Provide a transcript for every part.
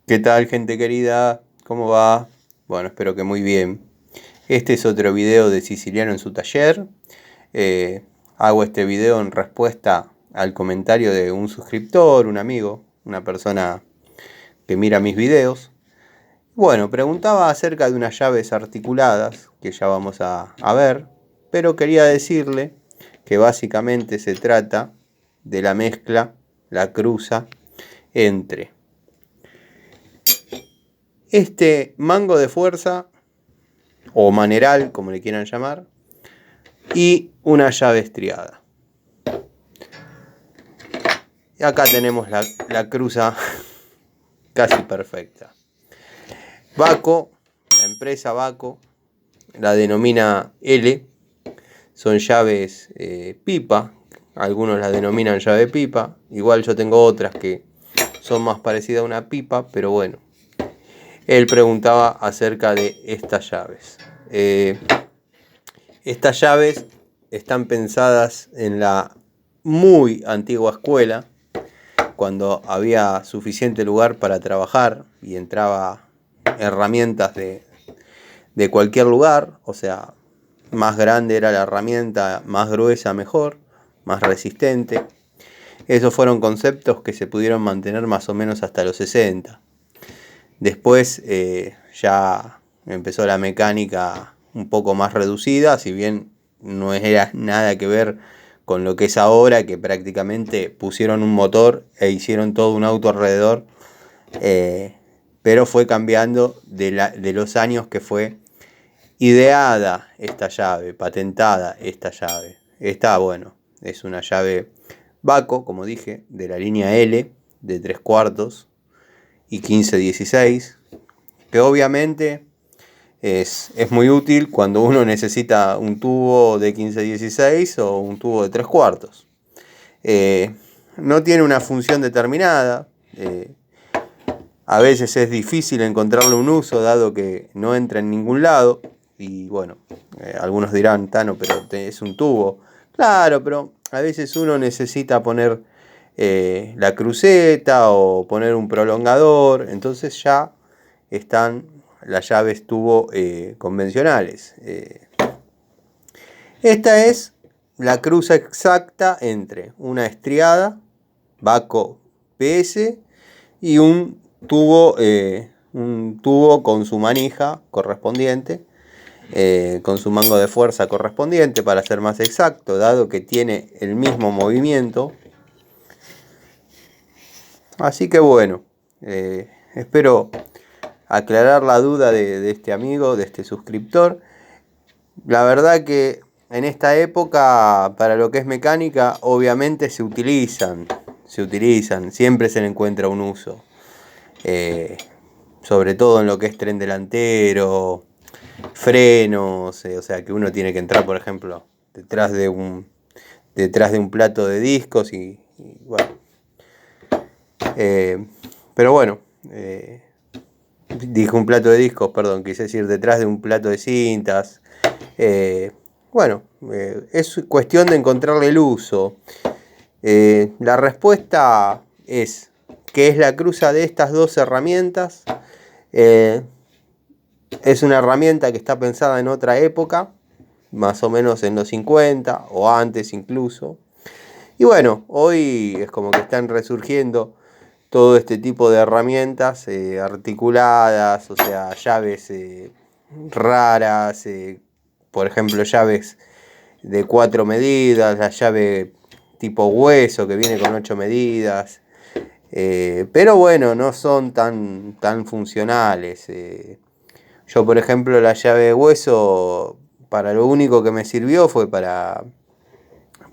¿Qué tal, gente querida? ¿Cómo va? Bueno, espero que muy bien. Este es otro video de Siciliano en su taller. Hago este video en respuesta al comentario de un suscriptor, un amigo, una persona que mira mis videos. Bueno, preguntaba acerca de unas llaves articuladas, que ya vamos a ver, pero quería decirle que básicamente se trata de la mezcla, la cruza entre este mango de fuerza o maneral, como le quieran llamar, y una llave estriada. Y acá tenemos la cruza casi perfecta. Baco, la empresa Baco, la denomina L, son llaves pipa, algunos la denominan llave pipa, igual yo tengo otras que son más parecidas a una pipa, pero bueno. Él preguntaba acerca de estas llaves. Estas llaves están pensadas en la muy antigua escuela, cuando había suficiente lugar para trabajar y entraba herramientas de cualquier lugar, o sea, más grande era la herramienta, más gruesa mejor, más resistente. Esos fueron conceptos que se pudieron mantener más o menos hasta los 60. Después ya empezó la mecánica un poco más reducida, si bien no era nada que ver con lo que es ahora, que prácticamente pusieron un motor e hicieron todo un auto alrededor, pero fue cambiando de los años que fue ideada esta llave, patentada esta llave. Esta, bueno, es una llave Baco, como dije, de la línea L, de 3/4 y 15-16, que obviamente es muy útil cuando uno necesita un tubo de 15-16 o un tubo de 3/4. No tiene una función determinada. A veces es difícil encontrarle un uso, dado que no entra en ningún lado. Y bueno, algunos dirán, Tano, pero es un tubo. Claro, pero a veces uno necesita poner la cruceta o poner un prolongador. Entonces ya están las llaves tubo convencionales. Esta es la cruza exacta entre una estriada, Baco PS, y un tubo con su manija correspondiente, con su mango de fuerza correspondiente, para ser más exacto, dado que tiene el mismo movimiento. Así que bueno, espero aclarar la duda de este amigo, de este suscriptor. La verdad que en esta época, para lo que es mecánica, obviamente se utilizan, siempre se le encuentra un uso. Sobre todo en lo que es tren delantero, frenos, o sea que uno tiene que entrar, por ejemplo, detrás de un plato de discos y bueno. Pero bueno, dije un plato de discos, perdón, quise decir detrás de un plato de cintas. Bueno, es cuestión de encontrarle el uso. La respuesta es que es la cruza de estas dos herramientas. Es una herramienta que está pensada en otra época, más o menos en los 50 o antes incluso. Y bueno, hoy es como que están resurgiendo todo este tipo de herramientas articuladas, o sea, llaves raras, por ejemplo, llaves de 4 medidas, la llave tipo hueso que viene con 8 medidas. Pero bueno, no son tan funcionales. Yo, por ejemplo, la llave de hueso, para lo único que me sirvió fue para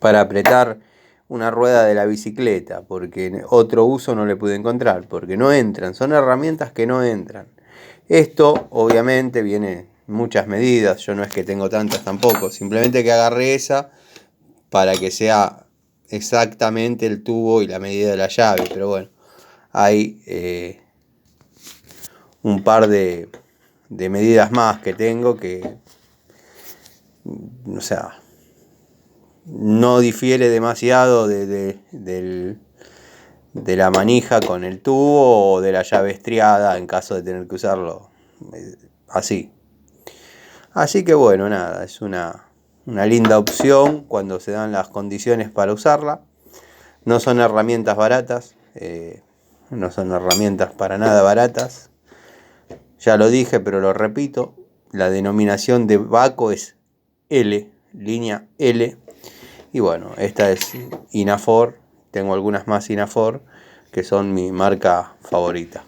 apretar una rueda de la bicicleta, porque otro uso no le pude encontrar, porque no entran, son herramientas que no entran. Esto obviamente viene muchas medidas, yo no es que tengo tantas tampoco, simplemente que agarré esa para que sea exactamente el tubo y la medida de la llave, pero bueno, hay un par de medidas más que tengo que, o sea, no difiere demasiado de la manija con el tubo o de la llave estriada en caso de tener que usarlo así. Así que bueno, nada, es una linda opción cuando se dan las condiciones para usarla. No son herramientas baratas, no son herramientas para nada baratas. Ya lo dije, pero lo repito, la denominación de Bahco es L, línea L. Y bueno, esta es Inafor, tengo algunas más Inafor que son mi marca favorita.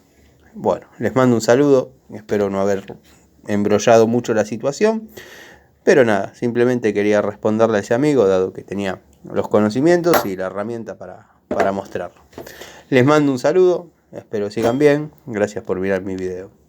Bueno, les mando un saludo, espero no haber embrollado mucho la situación, pero nada, simplemente quería responderle a ese amigo, dado que tenía los conocimientos y la herramienta para mostrarlo. Les mando un saludo, espero sigan bien, gracias por mirar mi video.